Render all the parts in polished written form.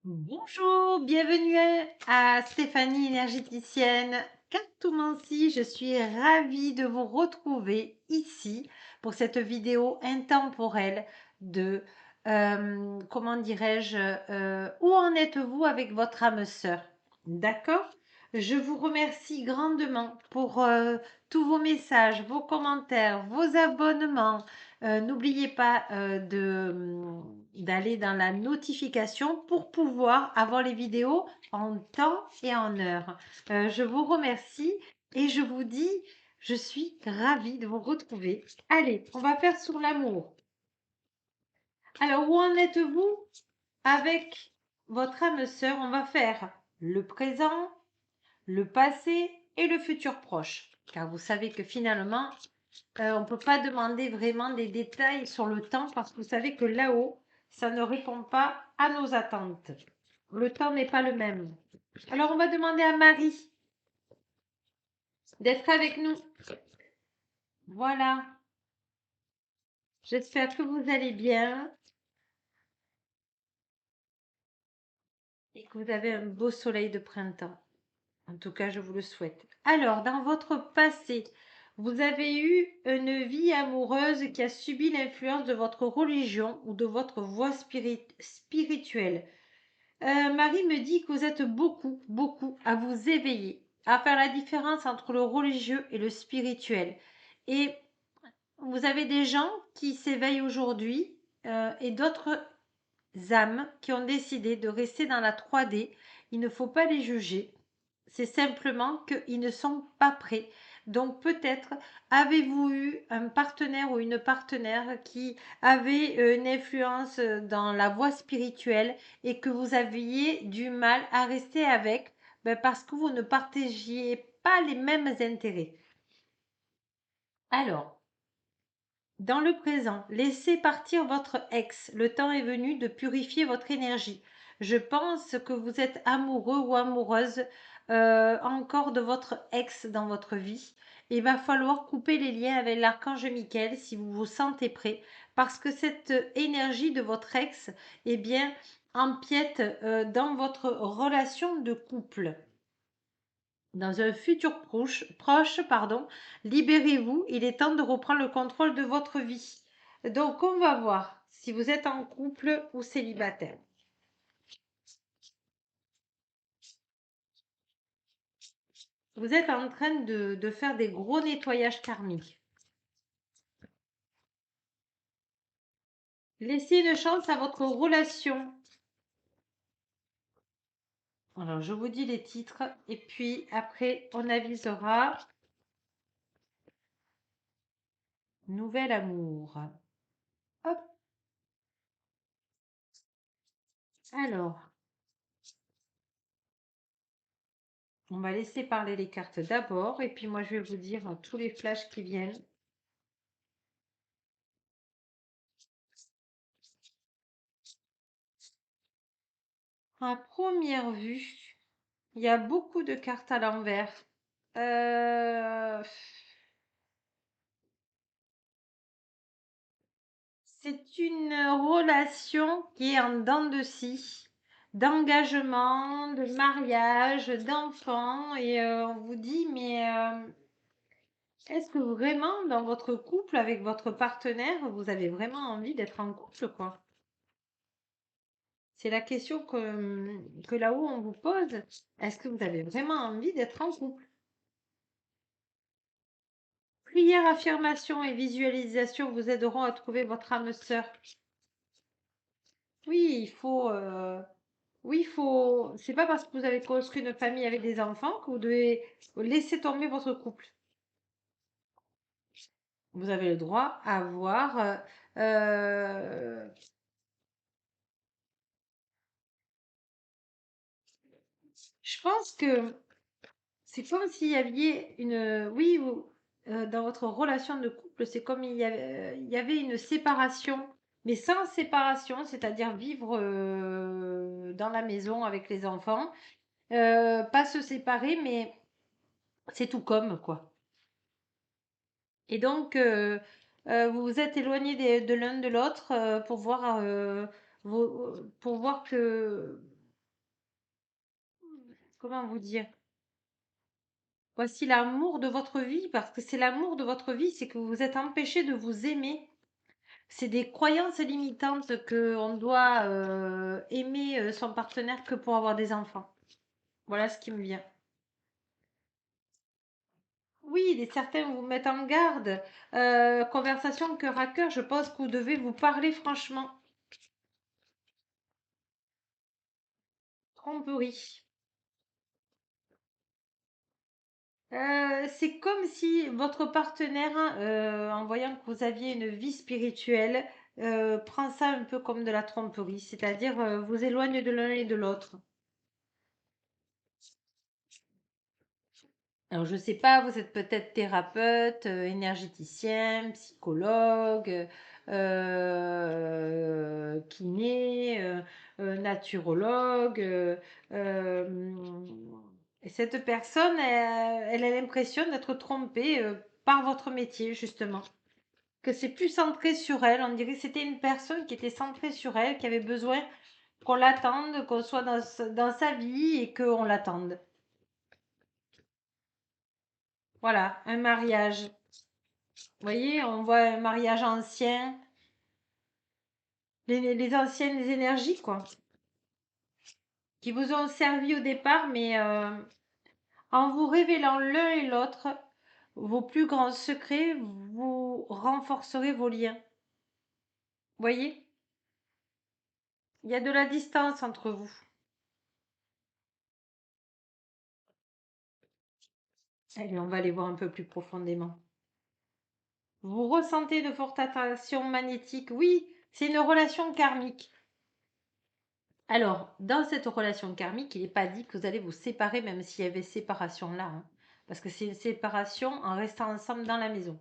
Bonjour, bienvenue à Stéphanie énergéticienne Cartomancie. Je suis ravie de vous retrouver ici pour cette vidéo intemporelle de, comment dirais-je, où en êtes-vous avec votre âme sœur? D'accord? Je vous remercie grandement pour tous vos messages, vos commentaires, vos abonnements. N'oubliez pas d'aller dans la notification pour pouvoir avoir les vidéos en temps et en heure. Je vous remercie et je vous dis, je suis ravie de vous retrouver. Allez, on va faire sur l'amour. Alors, où en êtes-vous avec votre âme sœur? On va faire le présent, le passé et le futur proche. Car vous savez que finalement, on ne peut pas demander vraiment des détails sur le temps parce que vous savez que là-haut, ça ne répond pas à nos attentes. Le temps n'est pas le même. Alors, on va demander à Marie d'être avec nous. Voilà. J'espère que vous allez bien et que vous avez un beau soleil de printemps. En tout cas, je vous le souhaite. Alors, dans votre passé, vous avez eu une vie amoureuse qui a subi l'influence de votre religion ou de votre voie spirituelle. Marie me dit que vous êtes beaucoup à vous éveiller, à faire la différence entre le religieux et le spirituel. Et vous avez des gens qui s'éveillent aujourd'hui et d'autres âmes qui ont décidé de rester dans la 3D. Il ne faut pas les juger. C'est simplement qu'ils ne sont pas prêts. Donc peut-être avez-vous eu un partenaire ou une partenaire qui avait une influence dans la voie spirituelle et que vous aviez du mal à rester avec parce que vous ne partagiez pas les mêmes intérêts. Alors, dans le présent, laissez partir votre ex. Le temps est venu de purifier votre énergie. Je pense que vous êtes amoureux ou amoureuse encore de votre ex dans votre vie. Il va falloir couper les liens avec l'archange Michael si vous vous sentez prêt, parce que cette énergie de votre ex, eh bien, empiète dans votre relation de couple. Dans un futur proche, pardon, libérez-vous, il est temps de reprendre le contrôle de votre vie. Donc, on va voir si vous êtes en couple ou célibataire. Vous êtes en train de faire des gros nettoyages karmiques. Laissez une chance à votre relation. Alors, je vous dis les titres et puis après, on avisera. Nouvel amour. Hop. Alors, on va laisser parler les cartes d'abord et puis moi, je vais vous dire tous les flashs qui viennent. À première vue, il y a beaucoup de cartes à l'envers. C'est une relation qui est en dents de scie, d'engagement, de mariage, d'enfants. Et on vous dit, mais est-ce que vraiment dans votre couple, avec votre partenaire, vous avez vraiment envie d'être en couple, quoi? C'est la question que là-haut on vous pose. Est-ce que vous avez vraiment envie d'être en couple? Prière, affirmation et visualisation vous aideront à trouver votre âme sœur. Oui, il faut. Oui, il faut. C'est pas parce que vous avez construit une famille avec des enfants que vous devez laisser tomber votre couple. Vous avez le droit à avoir. Euh, je pense que c'est comme s'il y avait une. Oui, dans votre relation de couple, c'est comme il y avait une séparation, mais sans séparation, c'est-à-dire vivre dans la maison avec les enfants. Pas se séparer, mais c'est tout comme, quoi. Et donc, vous vous êtes éloignés de l'un de l'autre pour voir que comment vous dire? Voici l'amour de votre vie, parce que c'est l'amour de votre vie, c'est que vous vous êtes empêché de vous aimer. C'est des croyances limitantes qu'on doit aimer son partenaire que pour avoir des enfants. Voilà ce qui me vient. Oui, certains vous mettent en garde. Conversation cœur à cœur, je pense que vous devez vous parler franchement. Tromperie. C'est comme si votre partenaire, en voyant que vous aviez une vie spirituelle, prend ça un peu comme de la tromperie, c'est-à-dire vous éloigne de l'un et de l'autre. Alors, je sais pas, vous êtes peut-être thérapeute, énergéticien, psychologue, kiné, naturologue. Euh, et cette personne, elle a l'impression d'être trompée par votre métier, justement. Que c'est plus centré sur elle. On dirait que c'était une personne qui était centrée sur elle, qui avait besoin qu'on l'attende, qu'on soit dans sa vie et qu'on l'attende. Voilà, un mariage. Vous voyez, on voit un mariage ancien, les anciennes énergies, quoi, qui vous ont servi au départ, mais en vous révélant l'un et l'autre, vos plus grands secrets, vous renforcerez vos liens. Vous voyez, il y a de la distance entre vous. Allez, on va aller voir un peu plus profondément. Vous ressentez de fortes attractions magnétiques. Oui, c'est une relation karmique. Alors, dans cette relation karmique, il n'est pas dit que vous allez vous séparer, même s'il y avait séparation là, hein, parce que c'est une séparation en restant ensemble dans la maison.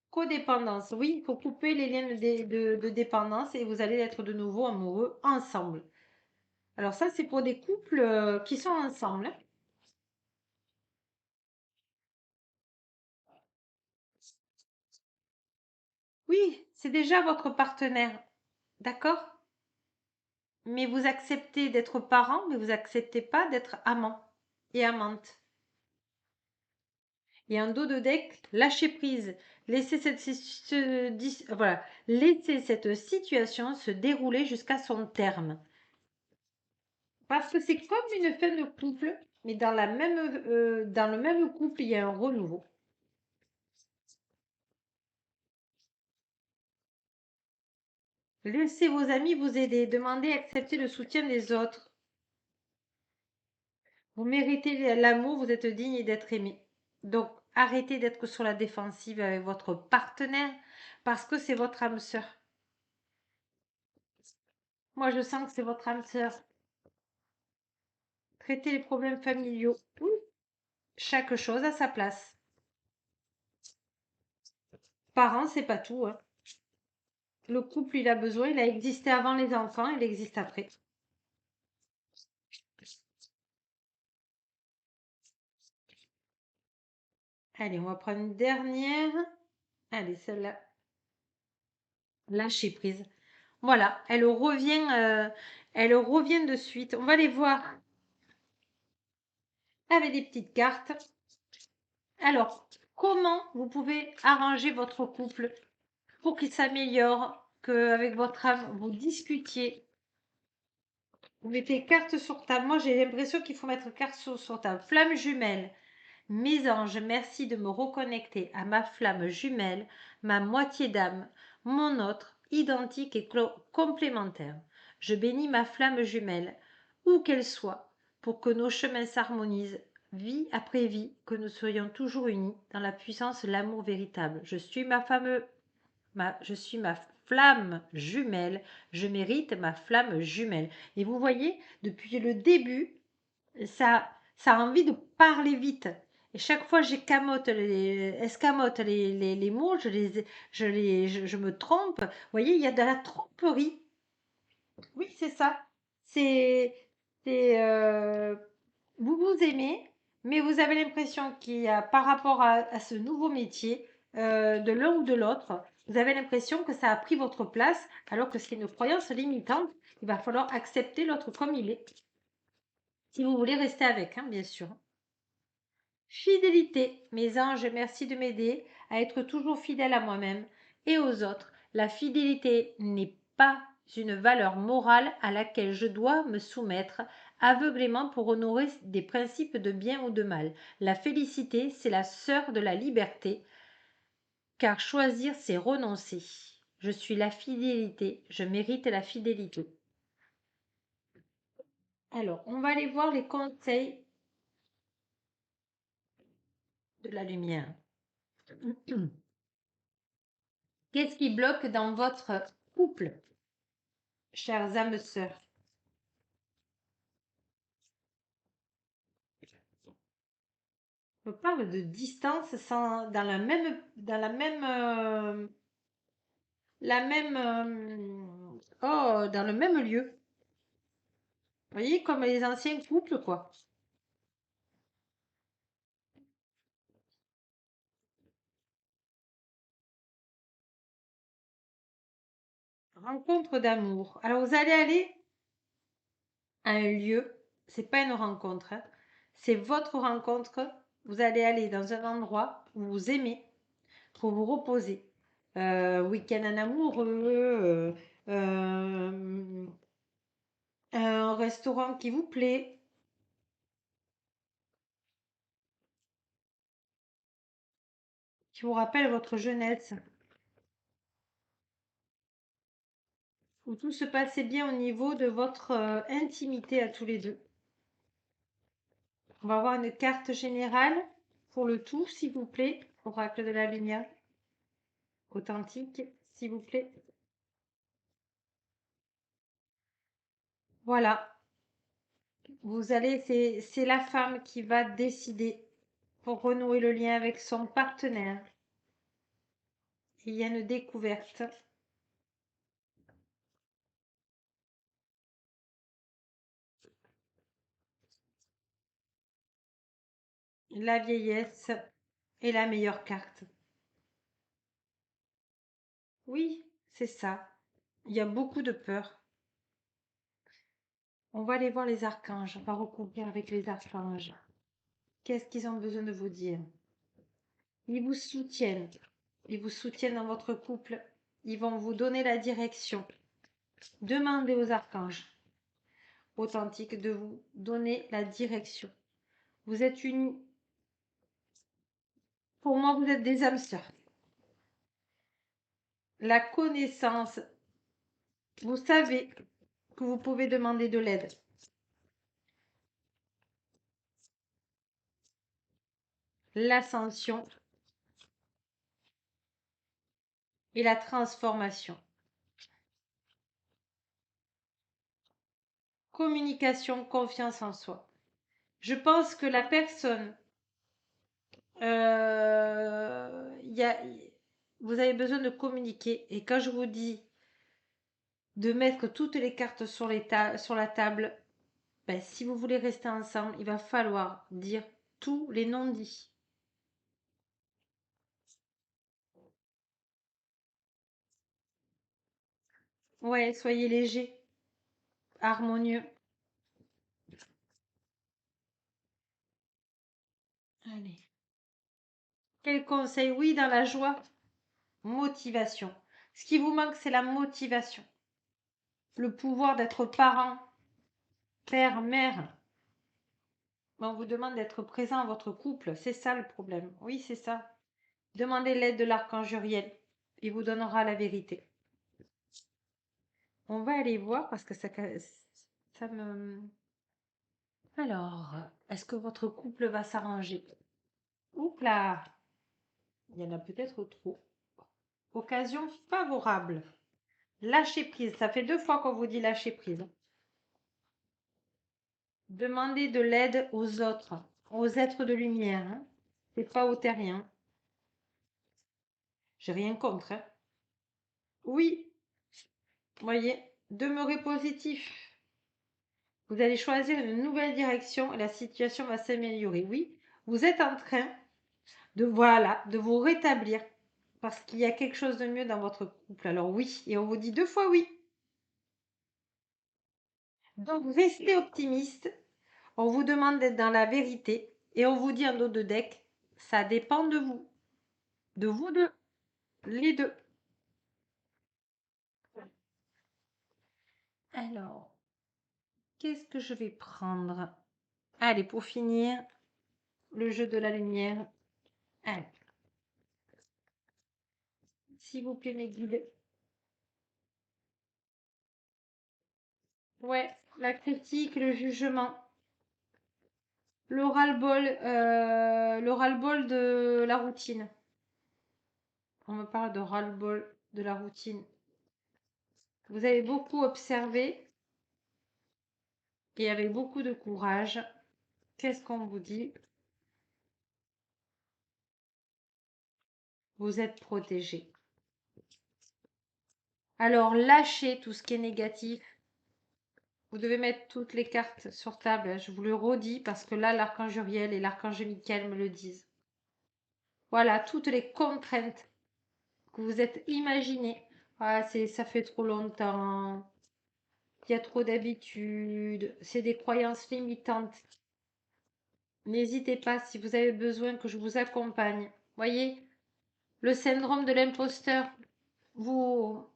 Codépendance, oui, il faut couper les liens de dépendance et vous allez être de nouveau amoureux ensemble. Alors ça, c'est pour des couples qui sont ensemble, hein. Oui, c'est déjà votre partenaire, d'accord? Mais vous acceptez d'être parent, mais vous acceptez pas d'être amant et amante. Et un dos de deck, lâcher prise. Laissez voilà, laissez cette situation se dérouler jusqu'à son terme. Parce que c'est comme une fin de couple, mais dans le même couple, il y a un renouveau. Laissez vos amis vous aider. Demandez, acceptez le soutien des autres. Vous méritez l'amour, vous êtes digne d'être aimé. Donc, arrêtez d'être sur la défensive avec votre partenaire parce que c'est votre âme sœur. Moi, je sens que c'est votre âme sœur. Traitez les problèmes familiaux. Oui. Chaque chose à sa place. Parents, c'est pas tout, hein. Le couple, il a besoin, il a existé avant les enfants, il existe après. Allez, on va prendre une dernière. Allez, celle-là. Lâcher prise. Voilà, elle revient de suite. On va les voir avec des petites cartes. Alors, comment vous pouvez arranger votre couple pour qu'il s'améliore, qu'avec votre âme, vous discutiez. Vous mettez carte sur table. Moi, j'ai l'impression qu'il faut mettre carte sur table. Flamme jumelle. Mes anges, merci de me reconnecter à ma flamme jumelle, ma moitié d'âme, mon autre, identique et complémentaire. Je bénis ma flamme jumelle, où qu'elle soit, pour que nos chemins s'harmonisent, vie après vie, que nous soyons toujours unis dans la puissance de l'amour véritable. Je suis ma flamme jumelle, je mérite ma flamme jumelle. Et vous voyez, depuis le début, ça a envie de parler vite. Et chaque fois, escamote les mots, je me trompe. Vous voyez, il y a de la tromperie. Oui, c'est ça. C'est, c'est, vous vous aimez, mais vous avez l'impression qu'il y a, par rapport à ce nouveau métier, de l'un ou de l'autre, vous avez l'impression que ça a pris votre place, alors que c'est une croyance limitante. Il va falloir accepter l'autre comme il est. Si vous voulez rester avec, hein, bien sûr. Fidélité. Mes anges, merci de m'aider à être toujours fidèle à moi-même et aux autres. La fidélité n'est pas une valeur morale à laquelle je dois me soumettre aveuglément pour honorer des principes de bien ou de mal. La félicité, c'est la sœur de la liberté, car choisir, c'est renoncer. Je suis la fidélité, je mérite la fidélité. Alors, on va aller voir les conseils de la lumière. Qu'est-ce qui bloque dans votre couple, chères âmes sœurs? On parle de distance sans, dans le même lieu. Vous voyez, comme les anciens couples, quoi. Rencontre d'amour. Alors, vous allez aller à un lieu, c'est pas une rencontre, hein. C'est votre rencontre. Vous allez aller dans un endroit où vous aimez pour vous reposer. Week-end en amoureux, un restaurant qui vous plaît, qui vous rappelle votre jeunesse, où tout se passait bien au niveau de votre intimité à tous les deux. On va avoir une carte générale pour le tout, s'il vous plaît. Oracle de la lumière. Authentique, s'il vous plaît. Voilà. Vous allez, c'est la femme qui va décider pour renouer le lien avec son partenaire. Il y a une découverte. La vieillesse est la meilleure carte. Oui, c'est ça. Il y a beaucoup de peur. On va aller voir les archanges. On va recouvrir avec les archanges. Qu'est-ce qu'ils ont besoin de vous dire? Ils vous soutiennent. Ils vous soutiennent dans votre couple. Ils vont vous donner la direction. Demandez aux archanges authentiques de vous donner la direction. Vous êtes unis. Pour moi, vous êtes des âmes sœurs. La connaissance. Vous savez que vous pouvez demander de l'aide. L'ascension et la transformation. Communication, confiance en soi. Je pense que la personne, vous avez besoin de communiquer. Et quand je vous dis de mettre toutes les cartes sur la table, ben, si vous voulez rester ensemble, il va falloir dire tous les non-dits. Ouais, soyez léger, harmonieux. Allez. Quel conseil? Oui, dans la joie. Motivation. Ce qui vous manque, c'est la motivation. Le pouvoir d'être parent, père, mère. On vous demande d'être présent à votre couple. C'est ça le problème. Oui, c'est ça. Demandez l'aide de l'archange Uriel. Il vous donnera la vérité. On va aller voir parce que ça me... Alors, est-ce que votre couple va s'arranger? Oups là, il y en a peut-être trop. Occasion favorable. Lâcher prise. Ça fait 2 fois qu'on vous dit lâcher prise. Demandez de l'aide aux autres, aux êtres de lumière. Hein. C'est pas aux terriens. J'ai rien contre. Hein. Oui, voyez, demeurez positif. Vous allez choisir une nouvelle direction et la situation va s'améliorer. Oui, vous êtes en train de vous rétablir parce qu'il y a quelque chose de mieux dans votre couple. Alors oui, et on vous dit 2 fois oui. Donc restez optimiste. On vous demande d'être dans la vérité et on vous dit en dos de deck, ça dépend de vous. De vous deux. Les deux. Alors, qu'est-ce que je vais prendre? Allez, pour finir, le jeu de la lumière. Allez. S'il vous plaît, mes guides. Ouais, la critique, le jugement. Le ras-le-bol de la routine. On me parle de ras-le-bol de la routine. Vous avez beaucoup observé et avec beaucoup de courage. Qu'est-ce qu'on vous dit? Vous êtes protégé. Alors, lâchez tout ce qui est négatif. Vous devez mettre toutes les cartes sur table. Je vous le redis parce que là, l'archange Uriel et l'archange Michael me le disent. Voilà, toutes les contraintes que vous êtes imaginées. Ah, ça fait trop longtemps. Il y a trop d'habitudes. C'est des croyances limitantes. N'hésitez pas si vous avez besoin que je vous accompagne. Voyez, le syndrome de l'imposteur. Vous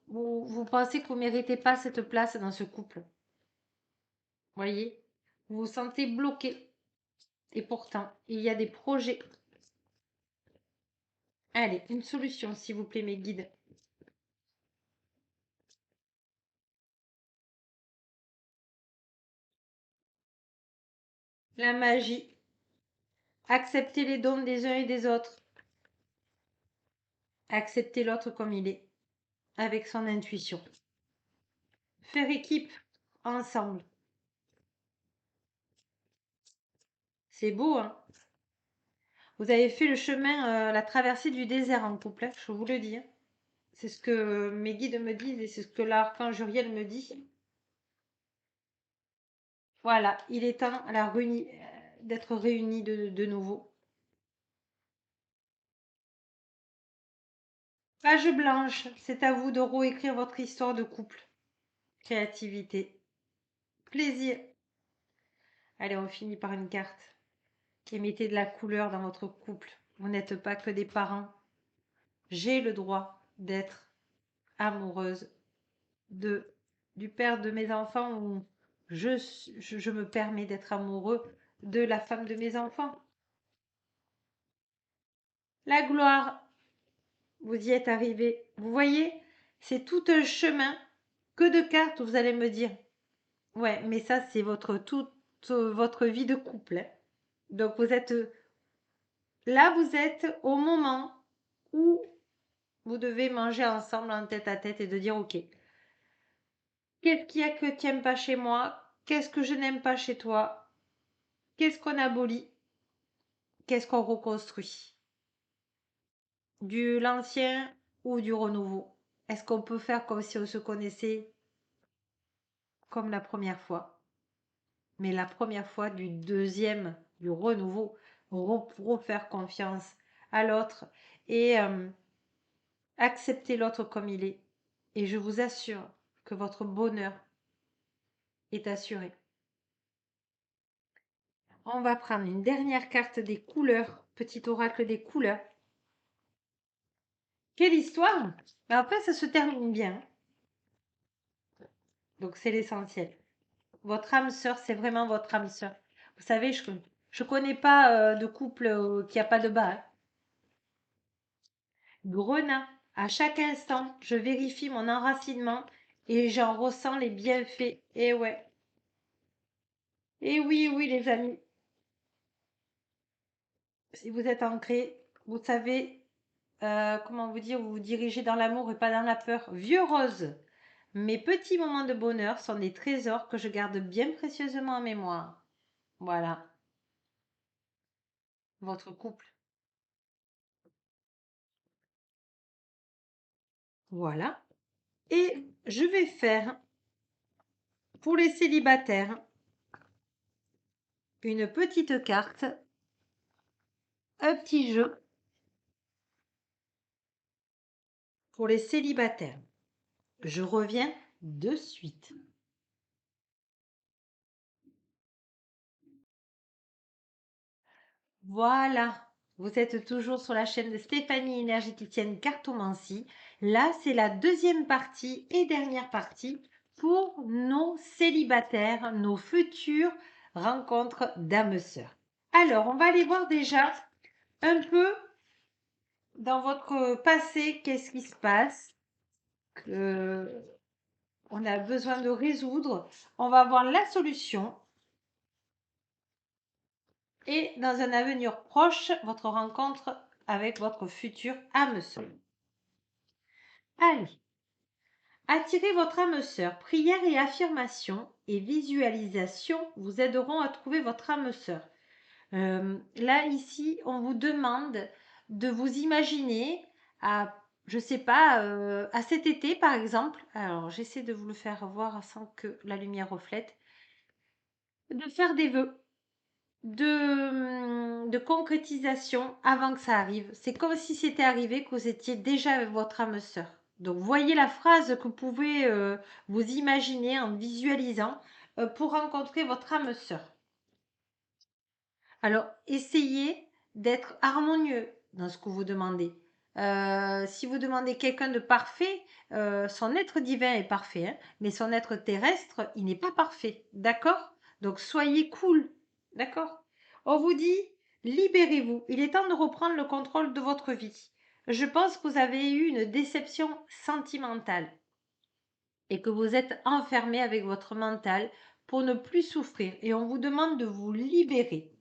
pensez que vous ne méritez pas cette place dans ce couple. Voyez, vous vous sentez bloqué. Et pourtant, il y a des projets. Allez, une solution, s'il vous plaît, mes guides. La magie. Accepter les dons des uns et des autres. Accepter l'autre comme il est, avec son intuition. Faire équipe, ensemble. C'est beau, hein? Vous avez fait le chemin, la traversée du désert en couple, hein, je vous le dis, hein. C'est ce que mes guides me disent et c'est ce que l'archange Uriel me dit. Voilà, il est temps d'être réunis de nouveau. Page blanche, c'est à vous de réécrire votre histoire de couple. Créativité, plaisir. Allez, on finit par une carte. Qui mettez de la couleur dans votre couple. Vous n'êtes pas que des parents. J'ai le droit d'être amoureuse du père de mes enfants ou je me permets d'être amoureux de la femme de mes enfants. La gloire, vous y êtes arrivé. Vous voyez, c'est tout un chemin que de cartes, vous allez me dire. Ouais, mais ça, c'est toute votre vie de couple, hein. Donc, vous êtes au moment où vous devez manger ensemble en tête à tête et de dire, OK, qu'est-ce qu'il y a que tu n'aimes pas chez moi? Qu'est-ce que je n'aime pas chez toi? Qu'est-ce qu'on abolit? Qu'est-ce qu'on reconstruit? Du l'ancien ou du renouveau? Est-ce qu'on peut faire comme si on se connaissait comme la première fois? Mais la première fois du renouveau, refaire confiance à l'autre et accepter l'autre comme il est. Et je vous assure que votre bonheur est assuré. On va prendre une dernière carte des couleurs, petit oracle des couleurs. Quelle histoire! Mais après, ça se termine bien. Donc, c'est l'essentiel. Votre âme sœur, c'est vraiment votre âme sœur. Vous savez, je ne connais pas de couple qui n'a pas de bas, hein. Grenat, à chaque instant, je vérifie mon enracinement et j'en ressens les bienfaits. Et ouais. Et oui, oui, les amis. Si vous êtes ancré, vous savez, comment vous dire, vous vous dirigez dans l'amour et pas dans la peur. Vieux rose, mes petits moments de bonheur sont des trésors que je garde bien précieusement en mémoire. Voilà, votre couple. Voilà. Et je vais faire, pour les célibataires, une petite carte, un petit jeu pour les célibataires. Je reviens de suite. Voilà, vous êtes toujours sur la chaîne de Stéphanie Énergéticienne Cartomancie. Là, c'est la deuxième partie et dernière partie pour nos célibataires, nos futures rencontres d'âmes sœurs. Alors, on va aller voir déjà un peu dans votre passé, qu'est-ce qui se passe, que on a besoin de résoudre. On va voir la solution. Et dans un avenir proche, votre rencontre avec votre futur âme sœur. Allez, attirez votre âme sœur. Prière et affirmation et visualisation vous aideront à trouver votre âme sœur. Là, ici, on vous demande de vous imaginer à, je sais pas, à cet été par exemple. Alors, j'essaie de vous le faire voir sans que la lumière reflète. De faire des vœux de concrétisation avant que ça arrive. C'est comme si c'était arrivé, que vous étiez déjà avec votre âme sœur. Donc, voyez la phrase que vous pouvez vous imaginer en visualisant pour rencontrer votre âme sœur. Alors, essayez d'être harmonieux dans ce que vous demandez. Si vous demandez quelqu'un de parfait, son être divin est parfait, hein, mais son être terrestre, il n'est pas parfait. D'accord? Donc, soyez cool. D'accord? On vous dit, libérez-vous. Il est temps de reprendre le contrôle de votre vie. Je pense que vous avez eu une déception sentimentale et que vous êtes enfermé avec votre mental pour ne plus souffrir. Et on vous demande de vous libérer.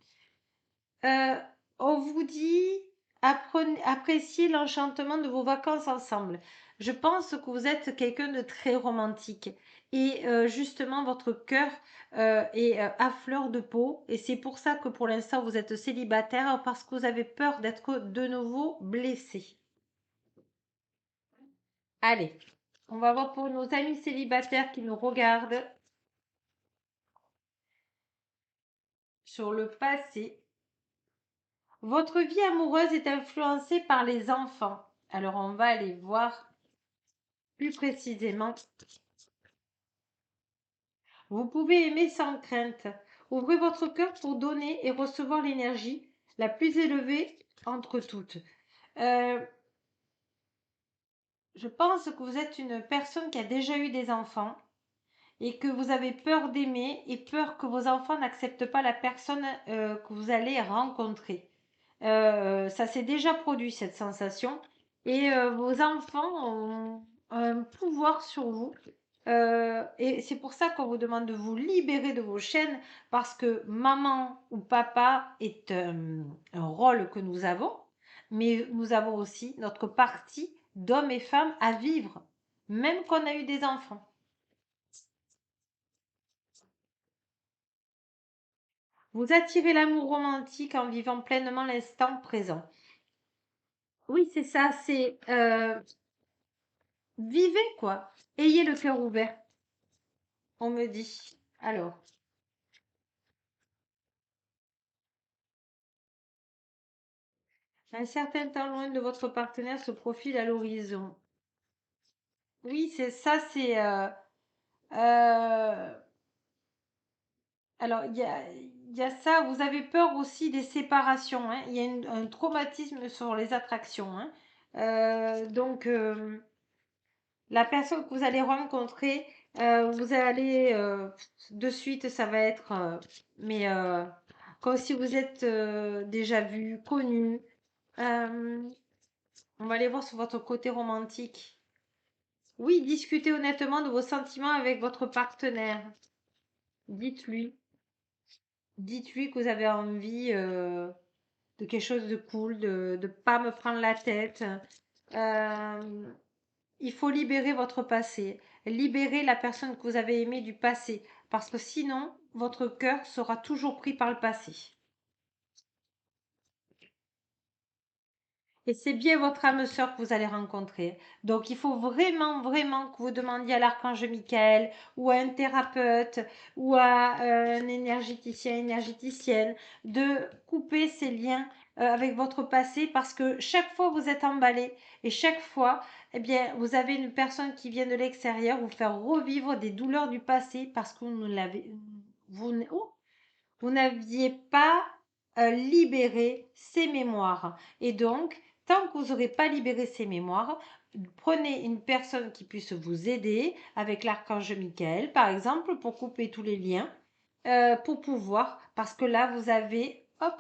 Euh, on vous dit appréciez l'enchantement de vos vacances ensemble. Je pense que vous êtes quelqu'un de très romantique et justement votre cœur est à fleur de peau et c'est pour ça que pour l'instant vous êtes célibataire parce que vous avez peur d'être de nouveau blessé. Allez, on va voir pour nos amis célibataires qui nous regardent sur le passé. Votre vie amoureuse est influencée par les enfants. Alors on va aller voir plus précisément. Vous pouvez aimer sans crainte. Ouvrez votre cœur pour donner et recevoir l'énergie la plus élevée entre toutes. Euh, je pense que vous êtes une personne qui a déjà eu des enfants et que vous avez peur d'aimer et peur que vos enfants n'acceptent pas la personne que vous allez rencontrer. Ça s'est déjà produit cette sensation et vos enfants ont un pouvoir sur vous. Et c'est pour ça qu'on vous demande de vous libérer de vos chaînes parce que maman ou papa est un rôle que nous avons, mais nous avons aussi notre partie d'hommes et femmes à vivre, même qu'on a eu des enfants. Vous attirez l'amour romantique en vivant pleinement l'instant présent. Oui, c'est ça, c'est vivez quoi. Ayez le cœur ouvert, on me dit. Alors, un certain temps loin de votre partenaire se profile à l'horizon. Oui, c'est ça, c'est... alors, il y a ça, vous avez peur aussi des séparations, hein. Il y a un traumatisme sur les attractions, hein. Donc, la personne que vous allez rencontrer, vous allez de suite, ça va être, mais comme si vous êtes déjà vu, connu. Euh, on va aller voir sur votre côté romantique. Oui, discutez honnêtement de vos sentiments avec votre partenaire. Dites-lui. Dites-lui que vous avez envie de quelque chose de cool, de ne pas me prendre la tête. Euh, il faut libérer votre passé, libérer la personne que vous avez aimée du passé, parce que sinon, votre cœur sera toujours pris par le passé. Et c'est bien votre âme sœur que vous allez rencontrer. Donc, il faut vraiment, vraiment que vous demandiez à l'archange Michael ou à un thérapeute ou à un énergéticien, énergéticienne de couper ces liens avec votre passé parce que chaque fois vous êtes emballé et chaque fois, eh bien, vous avez une personne qui vient de l'extérieur vous faire revivre des douleurs du passé parce que vous ne l'avez, vous n'aviez pas libérer ses mémoires. Et donc, tant que vous n'aurez pas libéré ses mémoires, prenez une personne qui puisse vous aider avec l'archange Michael, par exemple, pour couper tous les liens, pour pouvoir, parce que là, vous avez, hop,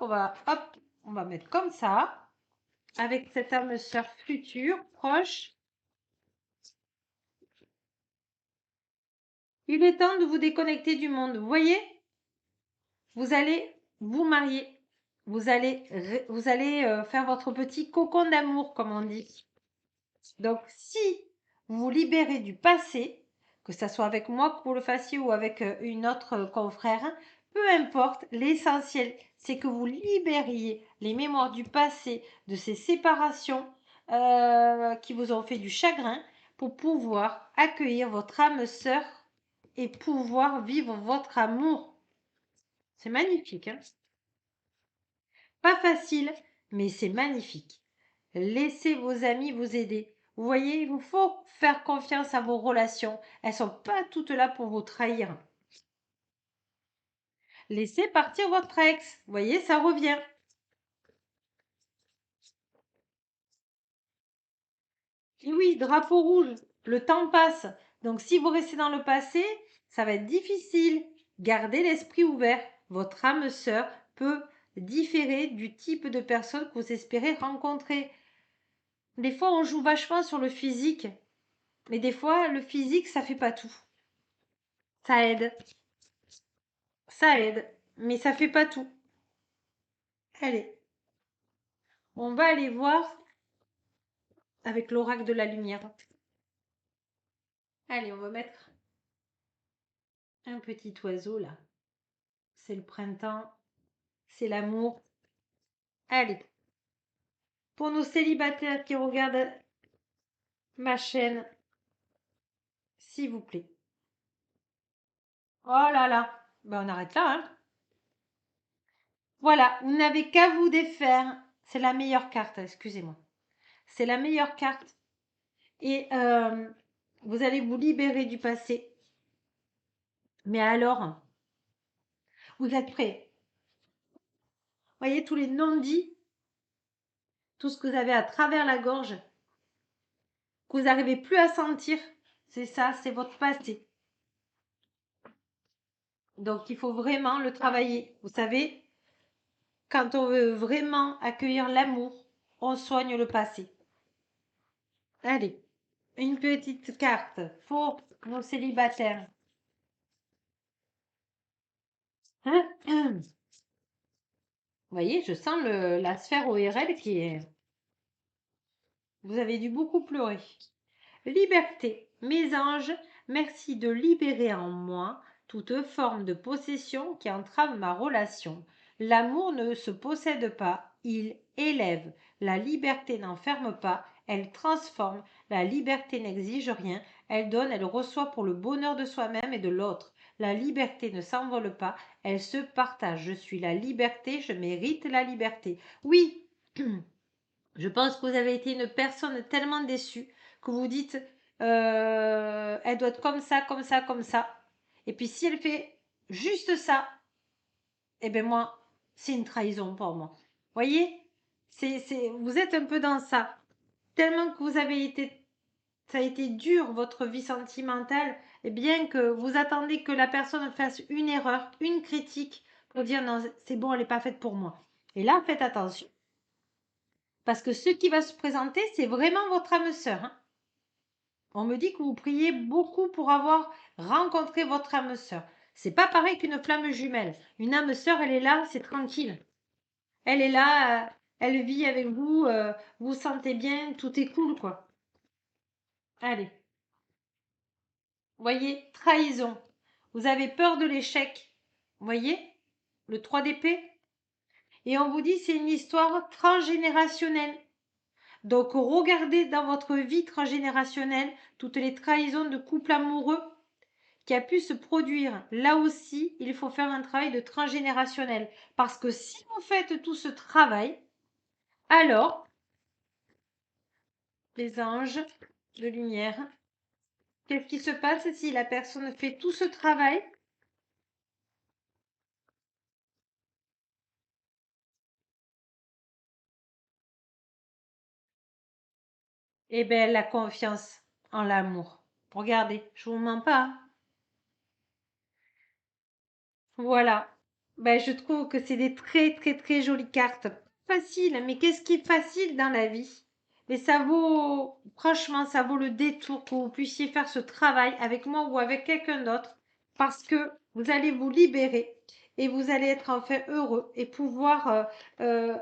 on va mettre comme ça, avec cette âme sœur future, proche. Il est temps de vous déconnecter du monde. Vous voyez, vous allez vous marier. Vous allez faire votre petit cocon d'amour, comme on dit. Donc, si vous vous libérez du passé, que ce soit avec moi que vous le fassiez ou avec une autre confrère, peu importe, l'essentiel, c'est que vous libériez les mémoires du passé, de ces séparations qui vous ont fait du chagrin, pour pouvoir accueillir votre âme sœur et pouvoir vivre votre amour. C'est magnifique, hein? Pas facile, mais c'est magnifique. Laissez vos amis vous aider. Vous voyez, il vous faut faire confiance à vos relations. Elles ne sont pas toutes là pour vous trahir. Laissez partir votre ex. Vous voyez, ça revient. Et oui, drapeau rouge. Le temps passe. Donc, si vous restez dans le passé, ça va être difficile. Gardez l'esprit ouvert. Votre âme sœur peut différer du type de personne que vous espérez rencontrer. Des fois, on joue vachement sur le physique. Mais des fois, le physique, ça fait pas tout. Ça aide. Ça aide, mais ça fait pas tout. Allez, on va aller voir avec l'oracle de la lumière. Allez, on va mettre un petit oiseau là. C'est le printemps, c'est l'amour. Allez, pour nos célibataires qui regardent ma chaîne, s'il vous plaît. Oh là là, ben on arrête là, hein. Voilà, vous n'avez qu'à vous défaire. C'est la meilleure carte, excusez-moi. C'est la meilleure carte. Et vous allez vous libérer du passé. Mais alors, vous êtes prêts? Voyez tous les non-dits, tout ce que vous avez à travers la gorge, que vous n'arrivez plus à sentir. C'est ça, c'est votre passé. Donc, il faut vraiment le travailler. Vous savez, quand on veut vraiment accueillir l'amour, on soigne le passé. Allez, une petite carte pour nos célibataires. Vous voyez, je sens la sphère ORL qui est... Vous avez dû beaucoup pleurer. Liberté. Mes anges, merci de libérer en moi toute forme de possession qui entrave ma relation. L'amour ne se possède pas, il élève. La liberté n'enferme pas, elle transforme. La liberté n'exige rien, elle donne, elle reçoit pour le bonheur de soi-même et de l'autre. La liberté ne s'envole pas, elle se partage. Je suis la liberté, je mérite la liberté. Oui, je pense que vous avez été une personne tellement déçue que vous dites elle doit être comme ça, comme ça, comme ça. Et puis si elle fait juste ça, eh bien moi, c'est une trahison pour moi. Voyez, vous êtes un peu dans ça. Tellement que vous avez été, ça a été dur votre vie sentimentale, et bien que vous attendez que la personne fasse une erreur, une critique pour dire non, c'est bon, elle n'est pas faite pour moi. Et là, faites attention. Parce que ce qui va se présenter, c'est vraiment votre âme sœur, hein. On me dit que vous priez beaucoup pour avoir rencontré votre âme sœur. C'est pas pareil qu'une flamme jumelle. Une âme sœur, elle est là, c'est tranquille. Elle est là, elle vit avec vous, vous vous sentez bien, tout est cool, quoi. Allez, voyez, trahison. Vous avez peur de l'échec. Voyez, le 3 d'épée. Et on vous dit c'est une histoire transgénérationnelle. Donc, regardez dans votre vie transgénérationnelle toutes les trahisons de couples amoureux qui a pu se produire. Là aussi, il faut faire un travail de transgénérationnel. Parce que si vous faites tout ce travail, alors, les anges de lumière, qu'est-ce qui se passe si la personne fait tout ce travail Eh bien, la confiance en l'amour. Regardez, je vous mens pas, hein. Voilà. Ben, je trouve que c'est des très, très, très jolies cartes. Facile, mais qu'est-ce qui est facile dans la vie? Mais ça vaut, franchement, ça vaut le détour que vous puissiez faire ce travail avec moi ou avec quelqu'un d'autre parce que vous allez vous libérer et vous allez être enfin heureux et pouvoir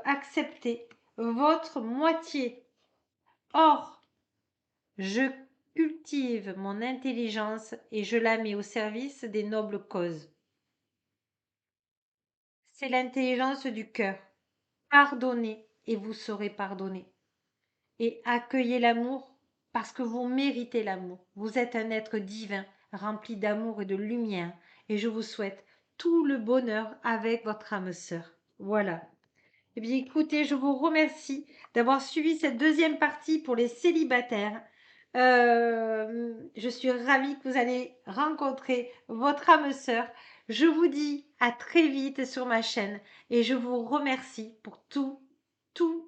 accepter votre moitié. Or, je cultive mon intelligence et je la mets au service des nobles causes. C'est l'intelligence du cœur. Pardonnez et vous serez pardonné. Et accueillez l'amour parce que vous méritez l'amour. Vous êtes un être divin, rempli d'amour et de lumière. Et je vous souhaite tout le bonheur avec votre âme sœur. Voilà. Eh bien, écoutez, je vous remercie d'avoir suivi cette deuxième partie pour les célibataires. Je suis ravie que vous allez rencontrer votre âme sœur. Je vous dis à très vite sur ma chaîne et je vous remercie pour tous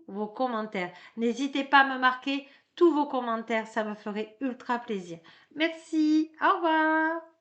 vos commentaires. N'hésitez pas à me marquer tous vos commentaires, ça me ferait ultra plaisir. Merci, au revoir.